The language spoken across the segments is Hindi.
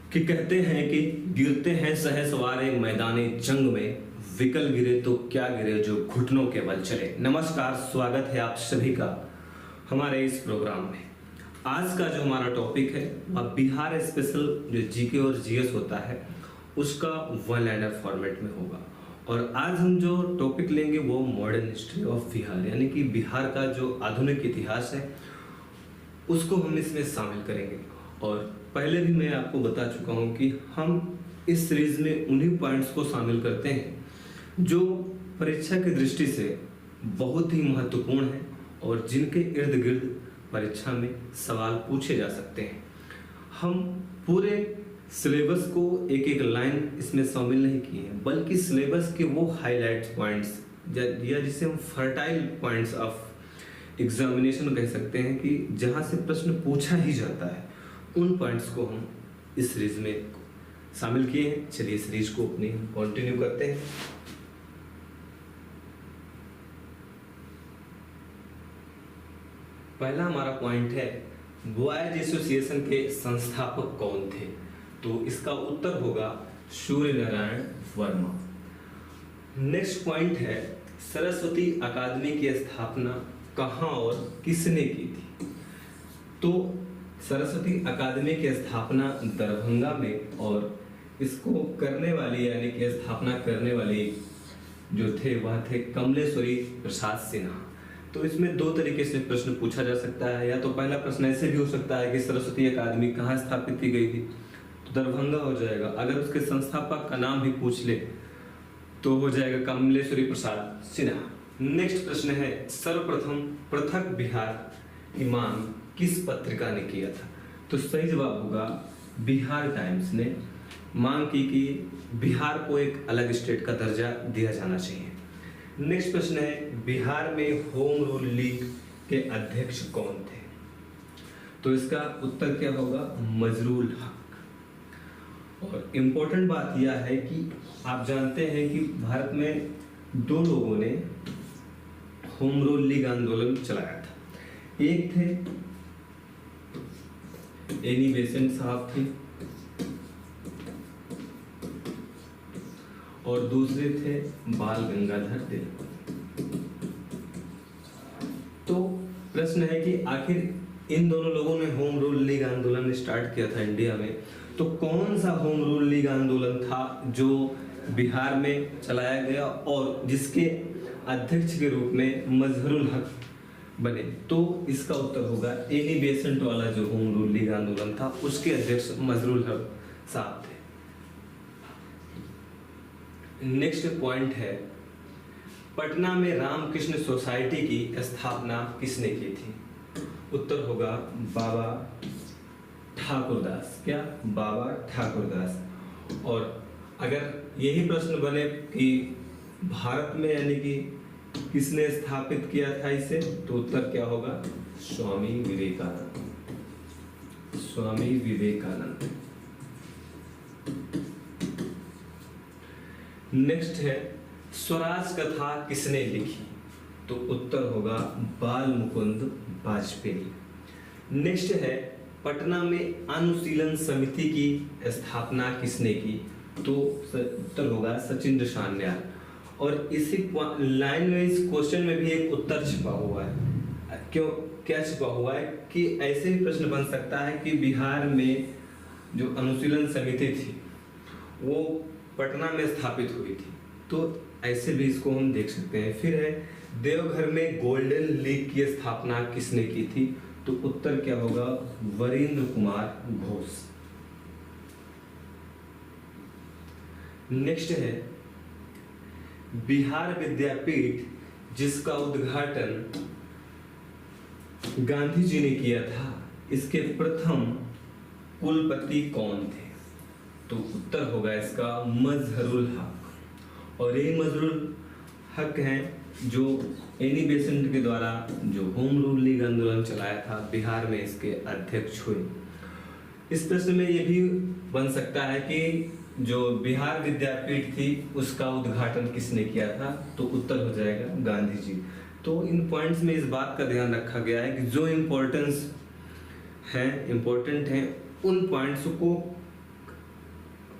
कि कहते हैं कि गिरते हैं सहसवार मैदाने जंग में, विकल गिरे तो क्या गिरे जो घुटनों के बल चले। नमस्कार, स्वागत है आप सभी का हमारे इस प्रोग्राम में। आज का जो हमारा टॉपिक है वह बिहार स्पेशल जो जीके और जीएस होता है उसका वन लाइनर फॉर्मेट में होगा। और आज हम जो टॉपिक लेंगे वो मॉडर्न हिस्ट्री ऑफ बिहार, यानी कि बिहार का जो आधुनिक इतिहास है उसको हम इसमें शामिल करेंगे। और पहले भी मैं आपको बता चुका हूँ कि हम इस सीरीज में उन्हीं पॉइंट्स को शामिल करते हैं जो परीक्षा की दृष्टि से बहुत ही महत्वपूर्ण है और जिनके इर्द गिर्द परीक्षा में सवाल पूछे जा सकते हैं। हम पूरे सिलेबस को एक एक लाइन इसमें शामिल नहीं किए हैं, बल्कि सिलेबस के वो हाईलाइट पॉइंट्स या जिसे हम फर्टाइल पॉइंट्स ऑफ एग्जामिनेशन कह सकते हैं कि जहाँ से प्रश्न पूछा ही जाता है, उन पॉइंट्स को हम इस सीरीज में शामिल किए हैं। चलिए सीरीज को अपनी कंटिन्यू करते हैं। पहला हमारा पॉइंट है बॉयज एसोसिएशन के संस्थापक कौन थे। तो इसका उत्तर होगा सूर्य नारायण वर्मा। नेक्स्ट पॉइंट है सरस्वती अकादमी की स्थापना कहाँ और किसने की थी। तो सरस्वती अकादमी की स्थापना दरभंगा में, और इसको करने वाली यानी कि स्थापना करने वाली जो थे वह थे कमलेश्वरी प्रसाद सिन्हा। तो इसमें दो तरीके से प्रश्न पूछा जा सकता है। या तो पहला प्रश्न ऐसे भी हो सकता है कि सरस्वती अकादमी कहाँ स्थापित की गई थी, तो दरभंगा हो जाएगा। अगर उसके संस्थापक का नाम भी पूछ ले तो हो जाएगा कमलेश्वरी प्रसाद सिन्हा। नेक्स्ट प्रश्न है सर्वप्रथम पृथक बिहार की मांग किस पत्रिका ने किया था। तो सही जवाब होगा बिहार टाइम्स ने मांग की कि बिहार को एक अलग स्टेट का दर्जा दिया जाना चाहिए। नेक्स्ट प्रश्न है बिहार में होम रूल लीग के अध्यक्ष कौन थे। तो इसका उत्तर क्या होगा मजरूल हक। और इम्पोर्टेंट बात यह है कि आप जानते हैं कि भारत में दो लोगों ने होम रूल लीग आंदोलन चलाया था। एक थे एनी बेसेंट साहब थे और दूसरे थे बाल गंगाधर तिलक। तो प्रश्न है कि आखिर इन दोनों लोगों ने होम रूल लीग आंदोलन स्टार्ट किया था इंडिया में, तो कौन सा होम रूल लीग आंदोलन था जो बिहार में चलाया गया और जिसके अध्यक्ष के रूप में मजहरुल हक बने। तो इसका उत्तर होगा एनी बेसेंट वाला जो होम रूल लीग आंदोलन था उसके अध्यक्ष मजहरुल हक साहब थे। नेक्स्ट पॉइंट है पटना में रामकृष्ण सोसाइटी की स्थापना किसने की थी। उत्तर होगा बाबा ठाकुरदास। क्या? बाबा ठाकुरदास। और अगर यही प्रश्न बने कि भारत में यानी कि किसने स्थापित किया था इसे, तो उत्तर क्या होगा स्वामी विवेकानंद। स्वामी विवेकानंद। नेक्स्ट है स्वराज कथा किसने लिखी। तो उत्तर होगा बाल मुकुंद वाजपेयी। नेक्स्ट है पटना में अनुशीलन समिति की स्थापना किसने की। तो उत्तर होगा सचिंद्र सान्याल। और इसी लाइन में इस क्वेश्चन में भी एक उत्तर छिपा हुआ है। क्यों? क्या छिपा हुआ है कि ऐसे भी प्रश्न बन सकता है कि बिहार में जो अनुशीलन समिति थी वो पटना में स्थापित हुई थी, तो ऐसे भी इसको हम देख सकते हैं। फिर है देवघर में गोल्डन लीग की स्थापना किसने की थी। तो उत्तर क्या होगा वीरेंद्र कुमार घोष। नेक्स्ट है बिहार विद्यापीठ जिसका उद्घाटन गांधी जी ने किया था, इसके प्रथम कुलपति कौन थे। तो उत्तर होगा इसका मजहरुल हक। और ये मजहरुल हक हैं जो एनी बेसेंट के द्वारा जो होम रूल लीग आंदोलन चलाया था बिहार में, इसके अध्यक्ष हुए। इस प्रश्न में ये भी बन सकता है कि जो बिहार विद्यापीठ थी उसका उद्घाटन किसने किया था। तो उत्तर हो जाएगा गांधी जी। तो इन पॉइंट्स में इस बात का ध्यान रखा गया है कि जो इम्पोर्टेंट हैं उन पॉइंट्स को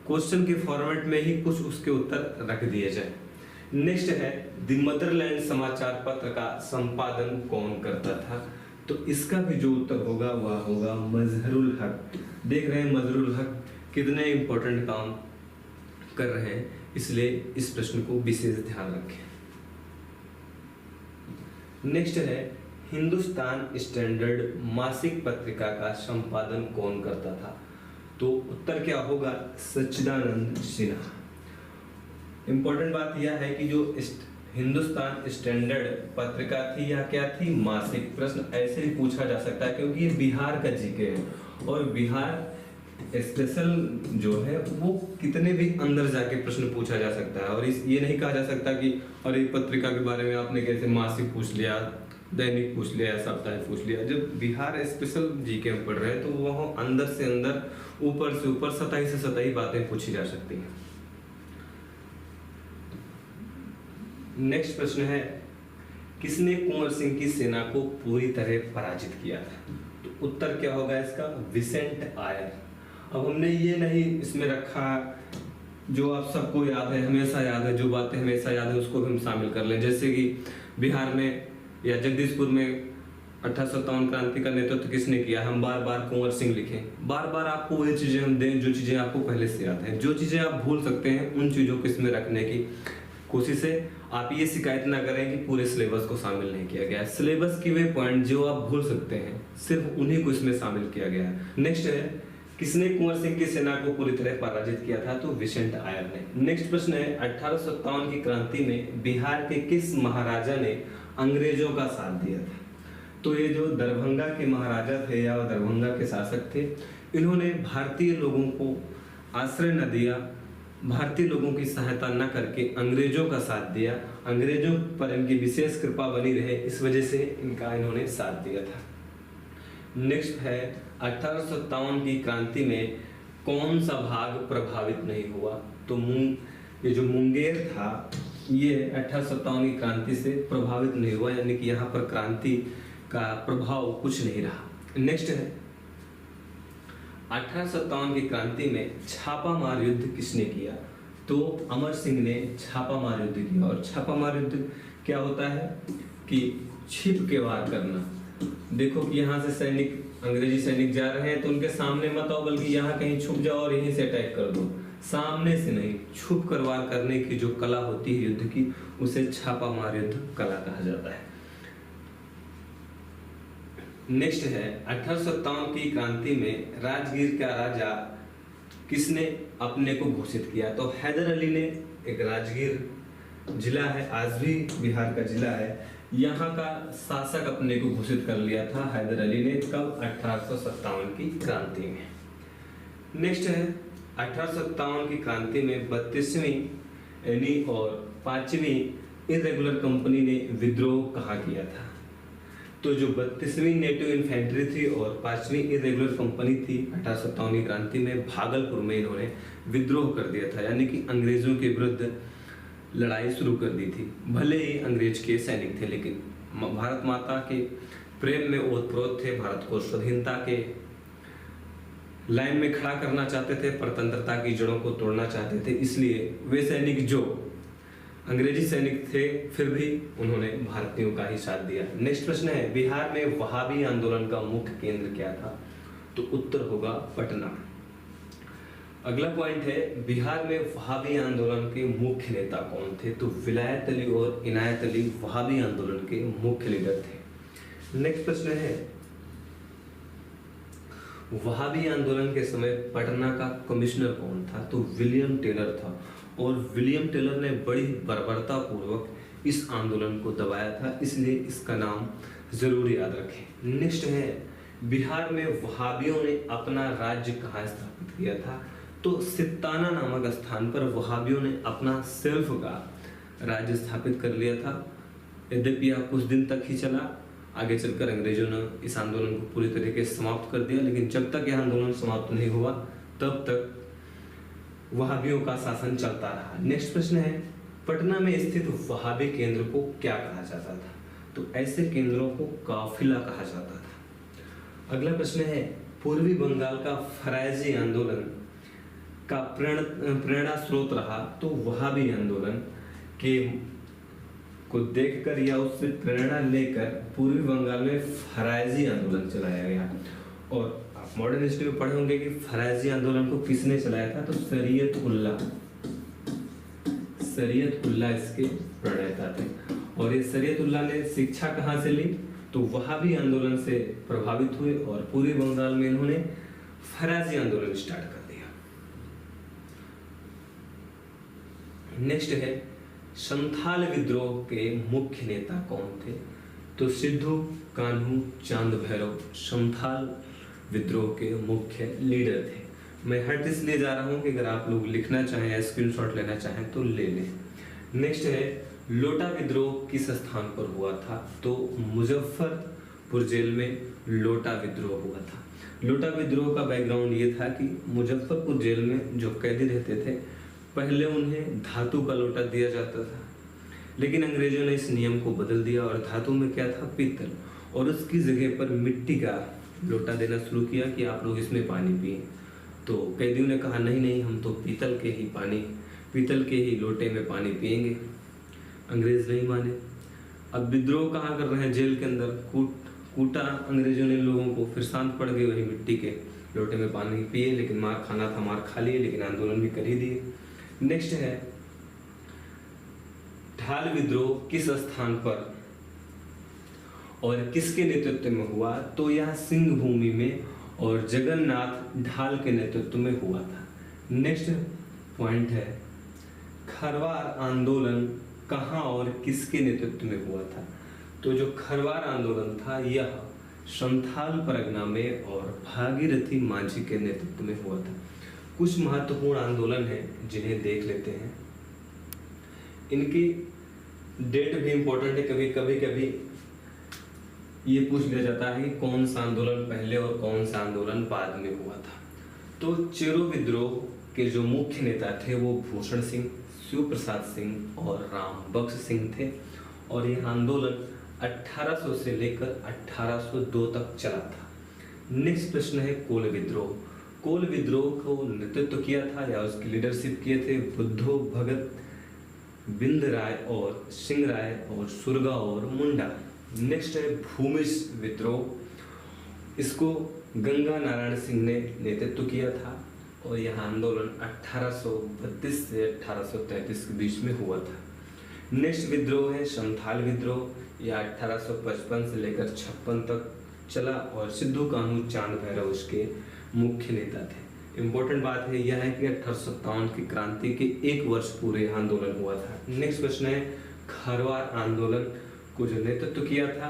क्वेश्चन के फॉर्मेट में ही कुछ उसके उत्तर रख दिए जाए। नेक्स्ट है द मदरलैंड समाचार पत्र का संपादन कौन करता था? तो इसका भी जो उत्तर होगा वह होगा मजहरुल हक। देख रहे हैं मजहरुल हक कितने इंपॉर्टेंट काम कर रहे हैं, इसलिए इस प्रश्न को विशेष ध्यान रखें। नेक्स्ट है हिंदुस्तान स्टैंडर्ड मासिक पत्रिका का संपादन कौन करता था? तो उत्तर क्या होगा? सच्चिदानंद सिन्हा। इंपॉर्टेंट बात यह है कि जो हिंदुस्तान स्टैंडर्ड पत्रिका थी या क्या थी? मासिक। प्रश्न ऐसे ही पूछा जा सकता है क्योंकि ये बिहार का जीके है और बिहार स्पेशल जो है वो कितने भी अंदर जाके प्रश्न पूछा जा सकता है। और ये नहीं कहा जा सकता कि और एक पत्रिका के बारे में आपने कैसे मासिक पूछ लिया, दैनिक पूछ लिया, साप्ताहिक पूछ लिया। जब बिहार स्पेशल जीके में पढ़ रहे हैं तो वह अंदर से अंदर, ऊपर से ऊपर, सतही से सतही बातें पूछी जा सकती हैं। नेक्स्ट प्रश्न है किसने कुंवर सिंह की सेना को पूरी तरह पराजित किया था? तो उत्तर क्या होगा इसका? विसेंट आयर। अब हमने ये नहीं इसमें रखा जो आप सबको याद है, हमेशा याद है, जो बातें हमेशा याद है उसको हम शामिल कर लें। जैसे कि बिहार में या जगदीशपुर में 1857 क्रांति का नेतृत्व किसने किया, हम बार बार कुंवर सिंह लिखें। बार बार आपको वही चीजें हम दें जो चीजें आपको पहले से याद है। जो चीजें आप भूल सकते हैं उन चीजों को इसमें रखने की कोशिश है। आप ये शिकायत ना करें कि पूरे सिलेबस को शामिल नहीं किया गया है। सिलेबस के वे पॉइंट जो आप भूल सकते हैं सिर्फ उन्हीं को इसमें शामिल किया गया है। नेक्स्ट है किसने कुंवर सिंह की सेना को पूरी तरह पराजित किया था? तो विसेंट आयर ने। नेक्स्ट प्रश्न है 1857 की क्रांति में बिहार के किस महाराजा ने अंग्रेजों का साथ दिया था? तो ये जो दरभंगा के महाराजा थे या दरभंगा के शासक थे, इन्होंने भारतीय लोगों को आश्रय न दिया, भारतीय लोगों की सहायता न करके अंग्रेजों का साथ दिया। अंग्रेजों पर इनकी विशेष कृपा बनी रहे, इस वजह से इनका इन्होंने साथ दिया था। नेक्स्ट है 1857 की क्रांति में कौन सा भाग प्रभावित नहीं हुआ? तो ये जो मुंगेर था ये 1857 की क्रांति से प्रभावित नहीं हुआ, यानी कि यहाँ पर क्रांति का प्रभाव कुछ नहीं रहा। नेक्स्ट है 1857 की क्रांति में छापामार युद्ध किसने किया? तो अमर सिंह ने छापामार युद्ध किया। और छापामार युद्ध क्या होता है कि छिप के वार करना। देखो कि यहाँ से सैनिक, अंग्रेजी सैनिक जा रहे हैं तो उनके सामने मत आओ, बल्कि यहाँ कहीं छुप जाओ और यहीं से अटैक कर दो। सामने से नहीं, छुप कर वार करने की जो कला होती है युद्ध की, उसे छापामार युद्ध कला कहा जाता है। नेक्स्ट है 1857 की क्रांति में राजगीर का राजा किसने अपने को घोषित किया? तो हैदर अली ने। एक राजगीर जिला है, आज भी बिहार का जिला है, यहाँ का शासक अपने को घोषित कर लिया था हैदर अली ने। कब? 1857 की क्रांति में। नेक्स्ट है 1857 की क्रांति में 32वीं यानी और 5वीं इरेगुलर कंपनी ने विद्रोह कहाँ किया था? तो जो 32वीं नेटिव इन्फेंट्री थी और 5वीं इरेगुलर कंपनी थी 1857 की क्रांति में भागलपुर में इन्होंने विद्रोह कर दिया था, यानी कि अंग्रेजों के विरुद्ध लड़ाई शुरू कर दी थी। भले ही अंग्रेज के सैनिक थे, लेकिन भारत माता के प्रेम में ओतप्रोत थे, भारत को स्वाधीनता के लाइन में खड़ा करना चाहते थे, परतंत्रता की जड़ों को तोड़ना चाहते थे। इसलिए वे सैनिक जो अंग्रेजी सैनिक थे फिर भी उन्होंने भारतीयों का ही साथ दिया। नेक्स्ट प्रश्न है बिहार में वहाबी आंदोलन का मुख्य केंद्र क्या था? तो उत्तर होगा पटना। अगला पॉइंट है बिहार में वहाबी आंदोलन के मुख्य नेता कौन थे? तो विलायत अली और इनायत अली वहाबी आंदोलन के मुख्य लीडर थे। नेक्स्ट प्रश्न है वहाबी आंदोलन के समय पटना का कमिश्नर कौन था? तो विलियम टेलर था। और विलियम टेलर ने बड़ी बर्बरता पूर्वक इस आंदोलन को दबाया था, इसलिए इसका नाम जरूर याद रखें। नेक्स्ट है बिहार में वहाबियों ने अपना राज्य कहाँ स्थापित किया था? तो सित्ताना नामक स्थान पर वहाबियों ने अपना सेल्फ का राज्य स्थापित कर लिया था। यद्यपि यह कुछ दिन तक ही चला, आगे चलकर अंग्रेजों ने इस आंदोलन को पूरी तरीके से समाप्त कर दिया, लेकिन जब तक यह आंदोलन समाप्त नहीं हुआ तब तक वहाबियों का शासन चलता रहा। नेक्स्ट प्रश्न है पटना में स्थित वहाबी केंद्र को क्या कहा जाता था? तो ऐसे केंद्रों को काफिला कहा जाता था। अगला प्रश्न है पूर्वी बंगाल का फरायजी आंदोलन का प्रेरणा स्रोत रहा, तो वहाबी आंदोलन के को देखकर या उससे प्रेरणा लेकर पूर्वी बंगाल में फरायजी आंदोलन चलाया गया। और आप मॉडर्न हिस्ट्री में पढ़े होंगे कि फरायजी आंदोलन को किसने चलाया था, तो शरीयत उल्लाह इसके प्रणेता थे। और ये शरीयत उल्लाह ने शिक्षा कहाँ से ली, तो वहाबी आंदोलन से प्रभावित हुए और पूर्वी बंगाल में इन्होंने फरायजी आंदोलन स्टार्ट कर दिया। नेक्स्ट है संथाल विद्रोह के मुख्य नेता कौन थे, तो सिद्धू कान्हू चांद भैरव संथाल विद्रोह के मुख्य लीडर थे। मैं हट इसलिए जा रहा हूं कि अगर आप लोग लिखना चाहें या स्क्रीनशॉट लेना चाहें तो ले लें। नेक्स्ट है लोटा विद्रोह किस स्थान पर हुआ था, तो मुजफ्फरपुर जेल में लोटा विद्रोह हुआ था। लोटा विद्रोह का बैकग्राउंड ये था कि मुजफ्फरपुर जेल में जो कैदी रहते थे, पहले उन्हें धातु का लोटा दिया जाता था, लेकिन अंग्रेजों ने इस नियम को बदल दिया और धातु में क्या था, पीतल, और उसकी जगह पर मिट्टी का लोटा देना शुरू किया कि आप लोग इसमें पानी पिए। तो कैदियों ने कहा नहीं, हम तो पीतल के ही लोटे में पानी पिएंगे। अंग्रेज नहीं माने। अब विद्रोह कहाँ कर रहे हैं, जेल के अंदर कूटा अंग्रेजों ने लोगों को, फिर शांत पड़ गए, वही मिट्टी के लोटे में पानी पिए, लेकिन मार खाना था, मार खा लिए, लेकिन आंदोलन भी कर ही दिए। नेक्स्ट है ढाल विद्रोह किस स्थान पर और किसके नेतृत्व में हुआ, तो यह सिंह भूमि में और जगन्नाथ ढाल के नेतृत्व में हुआ था। नेक्स्ट पॉइंट है खरवार आंदोलन कहाँ और किसके नेतृत्व में हुआ था, तो जो खरवार आंदोलन था यह संथाल परगना में और भागीरथी माझी के नेतृत्व में हुआ था। कुछ महत्वपूर्ण आंदोलन हैं जिन्हें देख लेते हैं, इनकी डेट भी इंपॉर्टेंट है। कभी ये पूछ लिया जाता है कि कौन सा आंदोलन पहले और कौन सा आंदोलन बाद में हुआ था। तो चेरो विद्रोह के जो मुख्य नेता थे वो भूषण सिंह, शिव प्रसाद सिंह और राम बख्श सिंह थे, और यह आंदोलन 1800 से लेकर 1802 तक चला था। नेक्स्ट प्रश्न है कोल विद्रोह। कोल विद्रोह को नेतृत्व किया था या उसकी लीडरशिप किए थे बुद्धो भगत, बिंद राय और सिंह राय और सुरगा और मुंडा। नेक्स्ट है भूमिज विद्रोह, इसको गंगा नारायण सिंह ने नेतृत्व किया था और यह आंदोलन 1832 से 1833 के बीच में हुआ था। नेक्स्ट विद्रोह है संथाल विद्रोह, यह 1855 से लेकर 56 तक चला और सिद्धू कान्हू चांद भैरव इसके मुख्य नेता थे। इम्पोर्टेंट बात है यह है कि 1857 की क्रांति के 1 वर्ष पूरे आंदोलन हुआ था। नेक्स्ट प्रश्न है खरवार आंदोलन को जो नेतृत्व किया था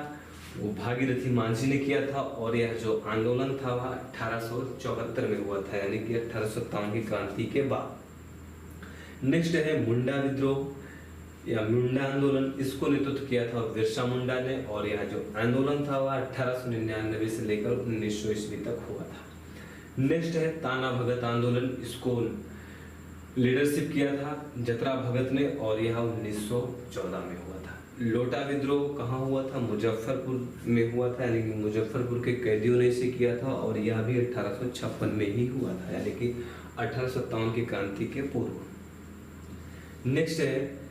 वो भागीरथी माझी ने किया था और यह जो आंदोलन था वह 1874 में हुआ था, यानी कि 1857 की क्रांति के बाद। नेक्स्ट है मुंडा विद्रोह या मुंडा आंदोलन, इसको नेतृत्व किया था बिरसा मुंडा ने और यह जो आंदोलन था वह 1899 से लेकर 1900 ईस्वी तक हुआ था। नेक्स्ट है ताना भगत आंदोलन, इसको लीडरशिप किया था जतरा भगत ने और यह 1914 में हुआ था। लोटा विद्रोह कहाँ हुआ था, मुजफ्फरपुर में हुआ था, यानी कि मुजफ्फरपुर के कैदियों ने इसे किया था और यह भी 1856 में ही हुआ था, यानी कि 1857 की क्रांति के पूर्व। नेक्स्ट है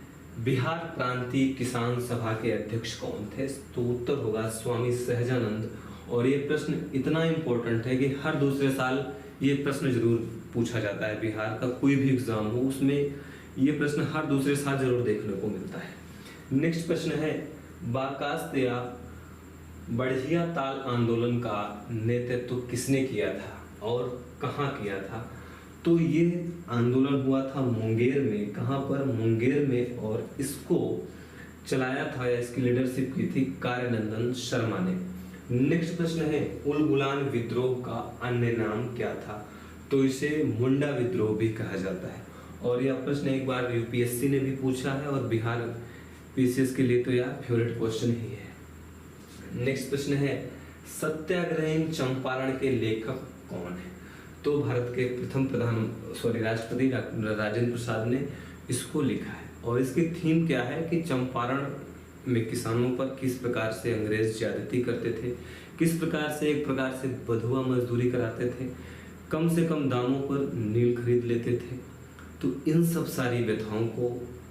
बिहार प्रांतीय किसान सभा के अध्यक्ष कौन थे, तो उत्तर होगा स्वामी सहजानंद। और ये प्रश्न इतना इम्पोर्टेंट है कि हर दूसरे साल ये प्रश्न जरूर पूछा जाता है। बिहार का कोई भी एग्जाम हो उसमें ये प्रश्न हर दूसरे साल जरूर देखने को मिलता है। नेक्स्ट प्रश्न है बाकास्त या बढ़िया ताल आंदोलन का नेतृत्व किसने किया था और कहाँ किया था, तो ये आंदोलन हुआ था मुंगेर में। कहाँ पर, मुंगेर में, और इसको चलाया था या इसकी लीडरशिप की थी कार्यानंदन शर्मा ने। नेक्स्ट प्रश्न है उलगुलान विद्रोह का अन्य नाम क्या था, तो इसे मुंडा विद्रोह भी कहा जाता है। और यह प्रश्न एक बार यूपीएससी ने भी पूछा है और बिहार पीसीएस के लिए तो यह फेवरेट क्वेश्चन ही है। नेक्स्ट प्रश्न है सत्याग्रही चंपारण के लेखक कौन है, तो भारत के प्रथम राष्ट्रपति राजेंद्र प्रसाद ने इसको लिखा है। और इसकी थीम क्या है कि चंपारण में किसानों पर किस प्रकार से अंग्रेज ज्यादती करते थे, किस प्रकार से एक प्रकार से बधुआ मजदूरी कराते थे, कम से कम दामों पर नील खरीद खरीद लेते थे। तो इन सब सारी व्यथाओं को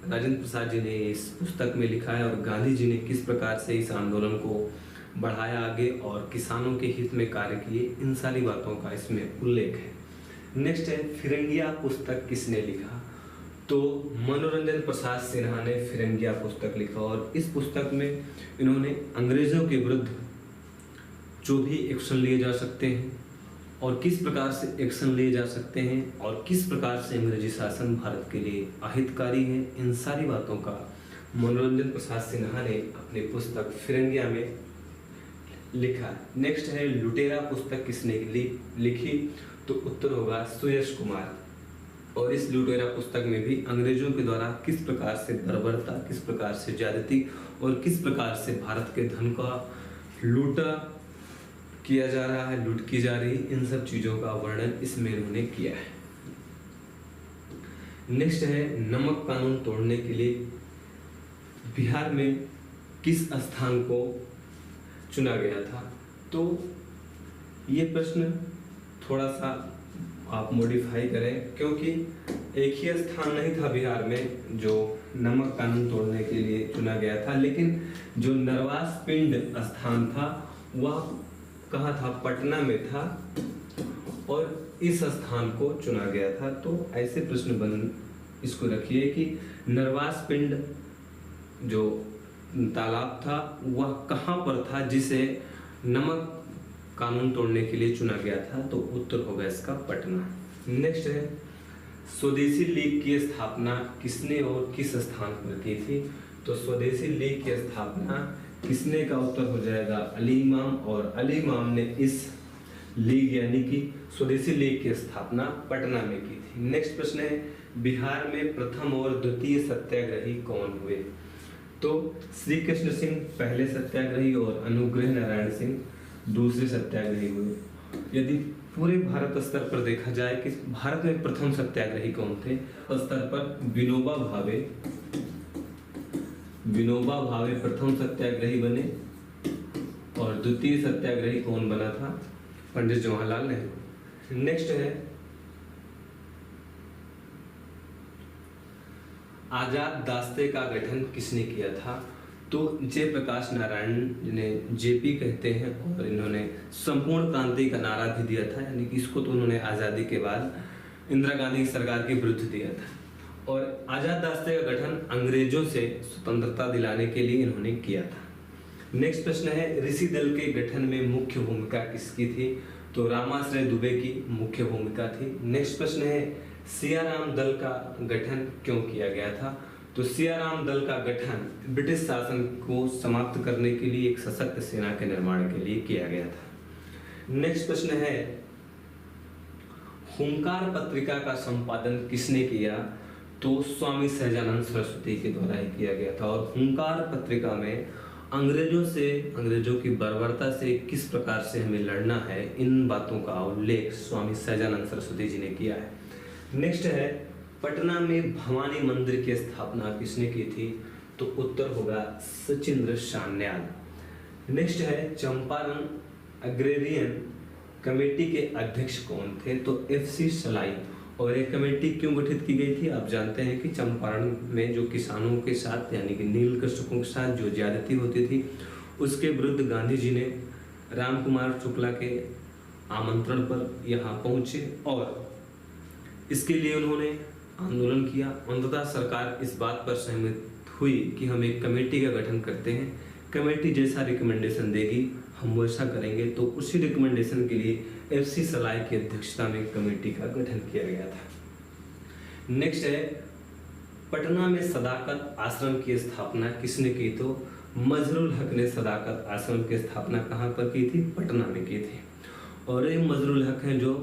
राजेंद्र प्रसाद जी ने इस पुस्तक में लिखा है और गांधी जी ने किस प्रकार से इस आंदोलन को बढ़ाया आगे और किसानों के हित में कार्य किए, इन सारी बातों का इसमें उल्लेख है। नेक्स्ट है फिरंगिया पुस्तक किसने लिखा? तो मनोरंजन प्रसाद सिन्हा ने फिरंगिया पुस्तक लिखा और इस पुस्तक में इन्होंने अंग्रेजों के विरुद्ध जो भी एक्शन लिए जा सकते हैं और किस प्रकार से एक्शन लिए जा सकते हैं और किस प्रकार से अंग्रेजी शासन भारत के लिए अहितकारी है, इन सारी बातों का मनोरंजन प्रसाद सिन्हा ने अपनी पुस्तक फिरंगिया में लिखा। नेक्स्ट है लुटेरा पुस्तक किसने लिखी? तो उत्तर होगा सुयश कुमार। और इस लुटेरा पुस्तक में भी अंग्रेजों के द्वारा किस प्रकार से बर्बरता, किस प्रकार से ज्यादती और किस प्रकार से भारत के धन का लूटा किया जा रहा है, लूट की जा रही, इन सब चीजों का वर्णन इसमें इन्होंने किया है। नेक्स्ट है नमक कानून तोड़ने के लिए बिहार में किस स्थान को चुना गया था? तो ये प्रश्न थोड़ा सा आप मॉडिफाई करें, क्योंकि एक ही स्थान नहीं था बिहार में जो नमक कानून तोड़ने के लिए चुना गया था, लेकिन जो नरवास पिंड स्थान था वह कहाँ था? पटना में था और इस स्थान को चुना गया था। तो ऐसे प्रश्न बन इसको रखिए कि नरवास पिंड जो तालाब था वह कहाँ पर था जिसे नमक कानून तोड़ने के लिए चुना गया था? तो उत्तर होगा इसका पटना। नेक्स्ट है स्वदेशी लीग की स्थापना किसने और किस स्थान पर की थी? तो स्वदेशी लीग की स्थापना किसने का उत्तर हो जाएगा अली इमाम, और अली इमाम ने इस लीग यानी कि स्वदेशी लीग की स्थापना पटना में की थी। नेक्स्ट प्रश्न है बिहार में प्रथम और द्वितीय सत्याग्रही कौन हुए? तो श्री कृष्ण सिंह पहले सत्याग्रही और अनुग्रह नारायण सिंह दूसरे सत्याग्रही हुए। यदि पूरे भारत स्तर पर देखा जाए कि भारत में प्रथम सत्याग्रही कौन थे, स्तर पर विनोबा भावे प्रथम सत्याग्रही बने और द्वितीय सत्याग्रही कौन बना था? पंडित जवाहरलाल नेहरू। नेक्स्ट है आजाद दास्ते का गठन किसने किया था? तो जयप्रकाश नारायण जिन्हें जेपी कहते हैं और इन्होंने संपूर्ण क्रांति का नारा भी दिया था, यानी कि इसको तो उन्होंने आज़ादी के बाद इंदिरा गांधी सरकार के विरुद्ध दिया था। और आजाद दास्ते का गठन अंग्रेजों से स्वतंत्रता दिलाने के लिए इन्होंने किया था। नेक्स्ट प्रश्न है ऋषि दल के गठन में मुख्य भूमिका किसकी थी? तो रामाश्रय दुबे की मुख्य भूमिका थी। नेक्स्ट प्रश्न है सियाराम दल का गठन क्यों किया गया था? तो सियाराम दल का गठन ब्रिटिश शासन को समाप्त करने के लिए एक सशक्त सेना के निर्माण के लिए किया गया था। नेक्स्ट प्रश्न है हुंकार पत्रिका का संपादन किसने किया? तो स्वामी सहजानंद सरस्वती के द्वारा ही किया गया था। और हुंकार पत्रिका में अंग्रेजों की बर्बरता से किस प्रकार से हमें लड़ना है, इन बातों का उल्लेख स्वामी सहजानंद सरस्वती जी ने किया है। नेक्स्ट है पटना में भवानी मंदिर की स्थापना किसने की थी? तो उत्तर होगा सचिंद्र सान्याल। नेक्स्ट है चंपारण अग्रेरियन कमेटी के अध्यक्ष कौन थे? तो FC सलाई। और एक कमेटी क्यों गठित की गई थी? आप जानते हैं कि चंपारण में जो किसानों के साथ यानी कि नील कृषकों के साथ जो ज्यादती होती थी उसके विरुद्ध गांधी जी ने राम कुमार शुक्ला के आमंत्रण पर यहाँ पहुंचे और इसके लिए उन्होंने आंदोलन किया। अंततः सरकार इस बात पर सहमत हुई कि हम एक कमेटी का गठन करते हैं, कमेटी जैसा रिकमेंडेशन देगी हम वैसा करेंगे। तो उसी रिकमेंडेशन के लिए FC सलाई की अध्यक्षता में कमेटी का गठन किया गया था। नेक्स्ट है पटना में सदाकत आश्रम की स्थापना किसने की? तो मजरुल हक ने सदाकत आश्रम की स्थापना कहाँ पर की थी? पटना में की थी। और ये मजरुल हक हैं जो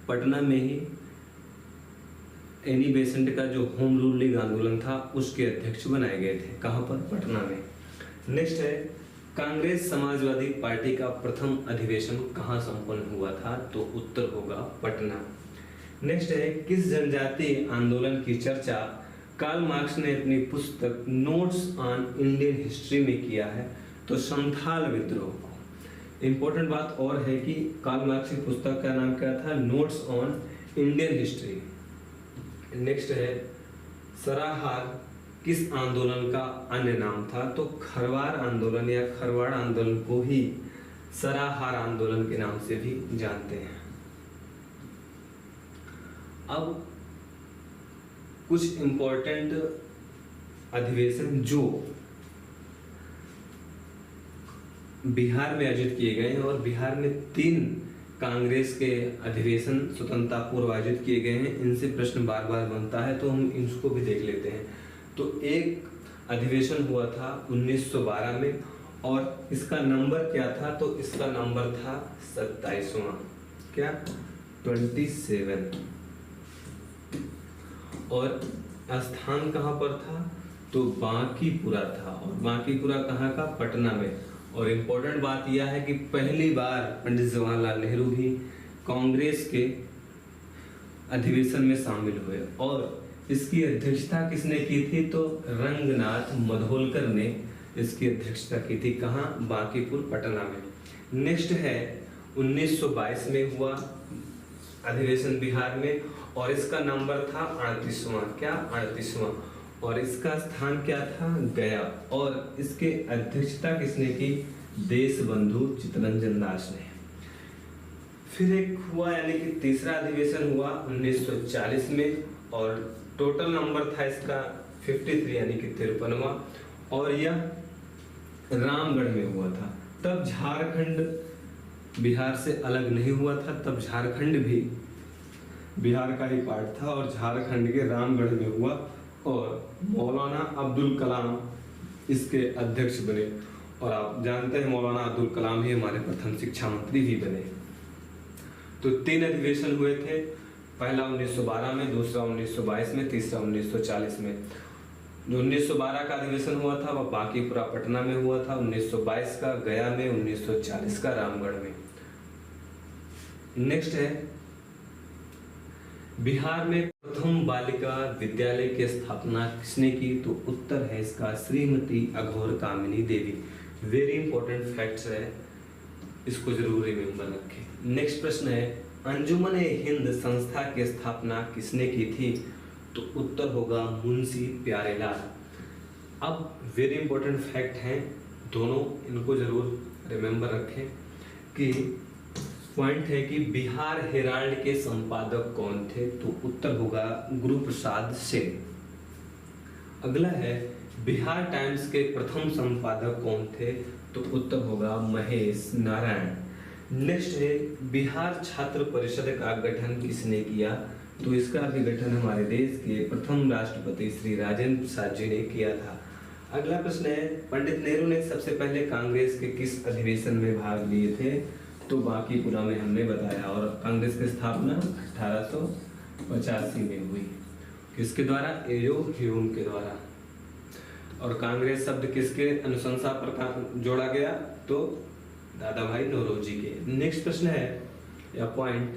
पटना में ही एनी बेसेंट का जो होम रूल लीग आंदोलन था उसके अध्यक्ष बनाए गए थे। कहाँ पर? पटना में। नेक्स्ट है कांग्रेस समाजवादी पार्टी का प्रथम अधिवेशन कहाँ संपन्न हुआ था? तो उत्तर होगा पटना। नेक्स्ट है किस जनजातीय आंदोलन की चर्चा कार्ल मार्क्स ने अपनी पुस्तक नोट्स ऑन इंडियन हिस्ट्री में किया है? तो संथाल विद्रोह। इंपॉर्टेंट बात और है कि कार्ल मार्क्स की पुस्तक का नाम क्या था? Notes on Indian history. Next है सराहार किस आंदोलन का अन्य नाम था? तो खरवार आंदोलन या खरवाड़ आंदोलन को ही सराहार आंदोलन के नाम से भी जानते हैं। अब कुछ इंपॉर्टेंट अधिवेशन जो बिहार में आयोजित किए गए हैं, और बिहार में 3 कांग्रेस के अधिवेशन स्वतंत्रता पूर्व आयोजित किए गए हैं। इनसे प्रश्न बार बार बनता है तो हम इसको भी देख लेते हैं। तो एक अधिवेशन हुआ था 1912 में, और इसका नंबर क्या था? तो इसका नंबर था 27वां, क्या 27, और स्थान कहाँ पर था? तो बांकीपुरा था, और बांकीपुरा कहाँ का? पटना में। और इम्पोर्टेंट बात यह है कि पहली बार पंडित जवाहरलाल नेहरू भी कांग्रेस के अधिवेशन में शामिल हुए, और इसकी अध्यक्षता किसने की थी? तो रंगनाथ मधोलकर ने इसकी अध्यक्षता की थी। कहाँ? बांकीपुर, पटना में। नेक्स्ट है 1922 में हुआ अधिवेशन बिहार में, और इसका नंबर था 38वां, क्या 38वां, और इसका स्थान क्या था? गया, और इसके अध्यक्षता किसने की? देशबंधु चित्तरंजन दास ने। फिर एक हुआ यानी कि तीसरा अधिवेशन हुआ 1940 में, और टोटल नंबर था इसका 53 यानी कि 53वां, और यह रामगढ़ में हुआ था। तब झारखंड बिहार से अलग नहीं हुआ था, तब झारखंड भी बिहार का ही पार्ट था, और झारखंड के रामगढ़ में हुआ, और मौलाना अब्दुल कलाम इसके अध्यक्ष बने। और आप जानते हैं मौलाना अब्दुल कलाम ही हमारे प्रथम शिक्षा मंत्री भी बने। तो 3 अधिवेशन हुए थे, पहला 1912 में, दूसरा 1922 में, तीसरा 1940 में। जो 1912 का अधिवेशन हुआ था वह बांकीपुरा पटना में हुआ था, 1922 का गया में, 1940 का रामगढ़ में। नेक्स्ट है बिहार में प्रथम बालिका विद्यालय की स्थापना किसने की? तो उत्तर है इसका श्रीमती अघोर कामिनी देवी। वेरी इंपॉर्टेंट फैक्ट्स है, इसको जरूर रिमेंबर रखें। नेक्स्ट प्रश्न है अंजुमन हिंद संस्था की स्थापना किसने की थी? तो उत्तर होगा मुंशी प्यारेलाल। अब वेरी इंपॉर्टेंट फैक्ट हैं दोनों, इनको जरूर रिमेंबर रखें कि पॉइंट है कि बिहार हेराल्ड के संपादक कौन थे? तो उत्तर होगा गुरु प्रसाद सिंह। अगला है बिहार टाइम्स के प्रथम संपादक कौन थे? तो उत्तर होगा महेश नारायण। नेक्स्ट है बिहार छात्र परिषद का गठन किसने किया? तो इसका भी गठन हमारे देश के प्रथम राष्ट्रपति श्री राजेंद्र प्रसाद जी ने किया था। अगला प्रश्न है पंडित नेहरू ने सबसे पहले कांग्रेस के किस अधिवेशन में भाग लिए थे? तो बांकीपुरा में हमने बताया, और कांग्रेस की स्थापना 1885 में हुई। किसके द्वारा? एयो ह्यूम के द्वारा। और कांग्रेस शब्द किसके अनुशंसा पर जोड़ा गया? तो दादा भाई नौरोजी के। नेक्स्ट प्रश्न है या पॉइंट,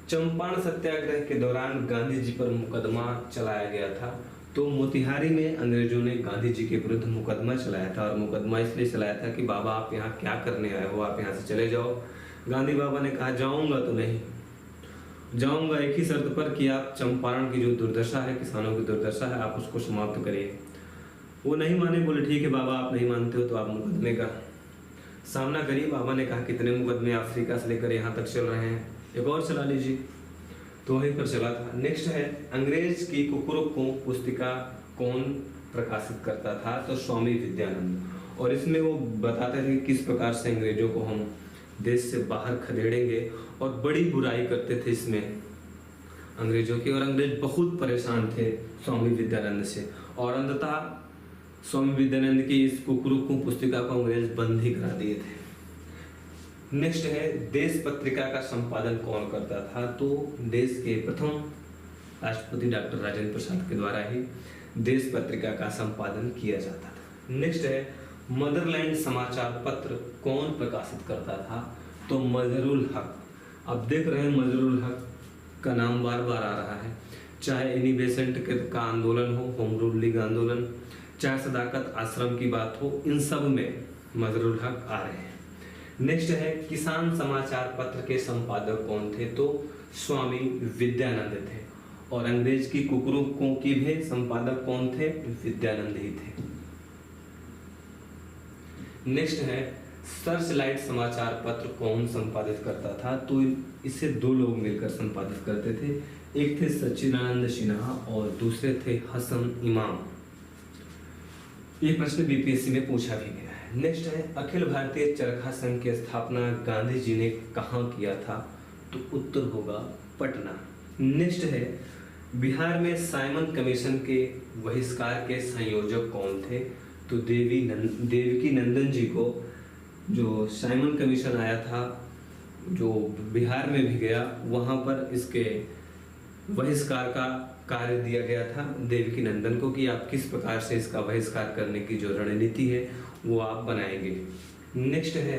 चंपारण सत्याग्रह के दौरान गांधी जी पर मुकदमा चलाया गया था। तो मोतिहारी में अंग्रेजों ने गांधी जी के विरुद्ध मुकदमा चलाया था, और मुकदमा इसलिए चलाया था कि बाबा आप यहाँ क्या करने आए हो, आप यहाँ से चले जाओ। गांधी बाबा ने कहा जाऊंगा तो नहीं जाऊंगा, एक ही शर्त पर कि आप चंपारण की जो दुर्दशा है, किसानों की दुर्दशा है, आप उसको समाप्त करिए। वो नहीं माने, बोले ठीक है बाबा आप नहीं मानते हो तो आप मुकदमे का सामना करिए। बाबा ने कहा कितने मुकदमे अफ्रीका से लेकर यहाँ तक चल रहे हैं, एक और चला लीजिए, तो वहीं पर चला था। नेक्स्ट है अंग्रेज की कुकुरुकू पुस्तिका कौन प्रकाशित करता था? तो स्वामी विद्यानंद। और इसमें वो बताते थे किस प्रकार से अंग्रेजों को हम देश से बाहर खदेड़ेंगे, और बड़ी बुराई करते थे इसमें अंग्रेजों की, और अंग्रेज बहुत परेशान थे स्वामी विद्यानंद से, और अंततः स्वामी विद्यानंद की इस कुकुरुकू पुस्तिका को अंग्रेज बंद ही करा दिए थे। नेक्स्ट है देश पत्रिका का संपादन कौन करता था? तो देश के प्रथम राष्ट्रपति डॉक्टर राजेंद्र प्रसाद के द्वारा ही देश पत्रिका का संपादन किया जाता था। नेक्स्ट है मदरलैंड समाचार पत्र कौन प्रकाशित करता था? तो मजहरुल हक। अब देख रहे हैं मजहरुल हक का नाम बार बार आ रहा है, चाहे एनी बेसेंट का आंदोलन हो, होम रूल लीग आंदोलन, चाहे सदाकत आश्रम की बात हो, इन सब में मजहरुल हक आ रहे हैं। नेक्स्ट है किसान समाचार पत्र के संपादक कौन थे? तो स्वामी विद्यानंद थे। और अंग्रेज की कुकुरों की भी संपादक कौन थे? विद्यानंद ही थे। नेक्स्ट है सर्च लाइट समाचार पत्र कौन संपादित करता था? तो इसे 2 लोग मिलकर संपादित करते थे। एक थे सच्चिदानंद सिन्हा और दूसरे थे हसन इमाम। ये प्रश्न बीपीएससी में पूछा भी गया है। नेक्स्ट है अखिल भारतीय चरखा संघ की स्थापना गांधी जी ने कहाँ किया था? तो उत्तर होगा पटना। नेक्स्ट है बिहार में साइमन कमीशन के बहिष्कार के संयोजक कौन थे? तो देवकी नंदन जी को जो साइमन कमीशन आया था, जो बिहार में भी गया, वहां पर इसके बहिष्कार का कार्य दिया गया था देवकी नंदन को कि आप किस प्रकार से इसका बहिष्कार करने की जो रणनीति है वो आप बनाएंगे। नेक्स्ट है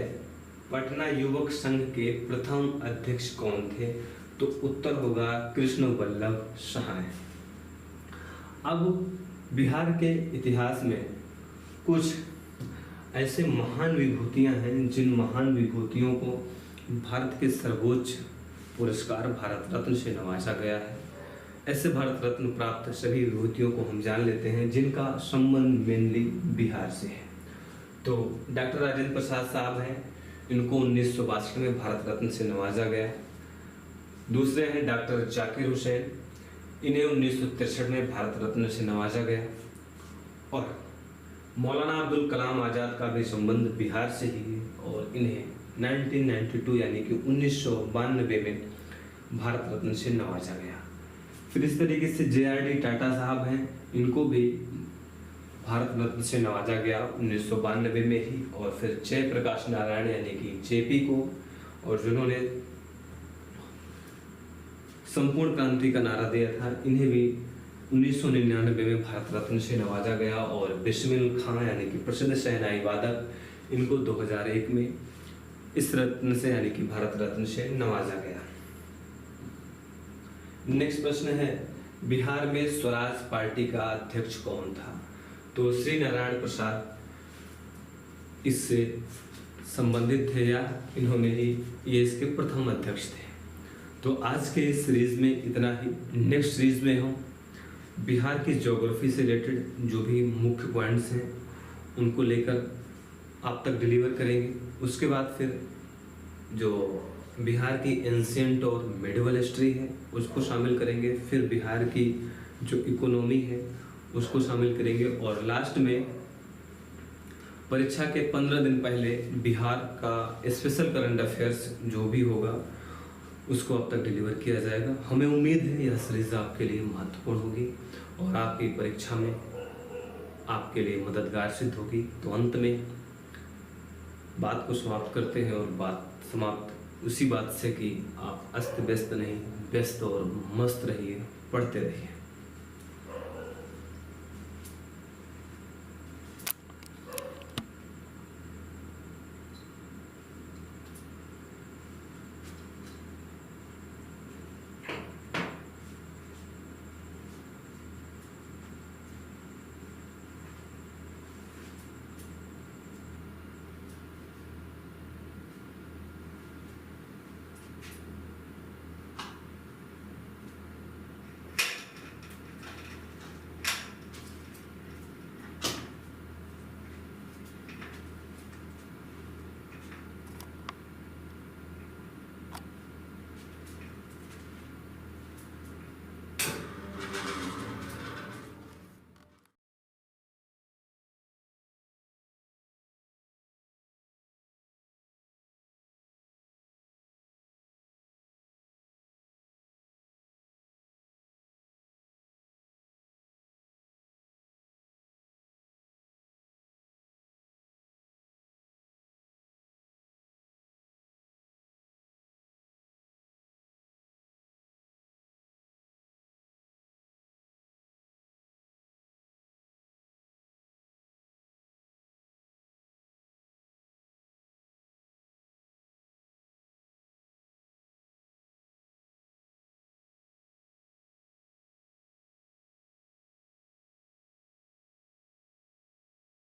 पटना युवक संघ के प्रथम अध्यक्ष कौन थे? तो उत्तर होगा कृष्ण वल्लभ सहाय। अब बिहार के इतिहास में कुछ ऐसे महान विभूतियां हैं जिन महान विभूतियों को भारत के सर्वोच्च पुरस्कार भारत रत्न से नवाजा गया है। ऐसे भारत रत्न प्राप्त सभी विभूतियों को हम जान लेते हैं जिनका संबंध मेनली बिहार से है। तो डॉक्टर राजेंद्र प्रसाद साहब हैं, इनको 1962 में भारत रत्न से नवाजा गया। दूसरे हैं डॉक्टर जाकिर हुसैन, इन्हें 1963 में भारत रत्न से नवाजा गया। और मौलाना अब्दुल कलाम आज़ाद का भी संबंध बिहार से ही है और इन्हें 1992 यानी कि 1992 में भारत रत्न से नवाजा गया। फिर इस तरीके से JRD टाटा साहब हैं, इनको भी भारत रत्न से नवाजा गया 1992 में ही। और फिर जयप्रकाश नारायण यानी कि JP को, और जिन्होंने संपूर्ण क्रांति का नारा दिया था, इन्हें भी 1999 में भारत रत्न से नवाजा गया। और बिस्मिल खां यानी कि प्रसिद्ध शहनाई वादक, इनको 2001 में इस रत्न से यानी कि भारत रत्न से नवाजा गया। नेक्स्ट प्रश्न है बिहार में स्वराज पार्टी का अध्यक्ष कौन था? तो श्री नारायण प्रसाद इससे संबंधित थे या इन्होंने ही ये इसके प्रथम अध्यक्ष थे। तो आज के इस सीरीज में इतना ही। नेक्स्ट सीरीज में हम बिहार की ज्योग्राफी से रिलेटेड जो भी मुख्य पॉइंट्स हैं उनको लेकर आप तक डिलीवर करेंगे। उसके बाद फिर जो बिहार की एंशिएंट और मिडिवल हिस्ट्री है उसको शामिल करेंगे। फिर बिहार की जो इकोनॉमी है उसको शामिल करेंगे। और लास्ट में परीक्षा के 15 दिन पहले बिहार का स्पेशल करंट अफेयर्स जो भी होगा उसको अब तक डिलीवर किया जाएगा। हमें उम्मीद है यह सीरीज आपके लिए महत्वपूर्ण होगी और आपकी परीक्षा में आपके लिए मददगार सिद्ध होगी। तो अंत में बात को समाप्त करते हैं और बात समाप्त उसी बात से कि आप अस्त व्यस्त नहीं, व्यस्त और मस्त रहिए, पढ़ते रहिए।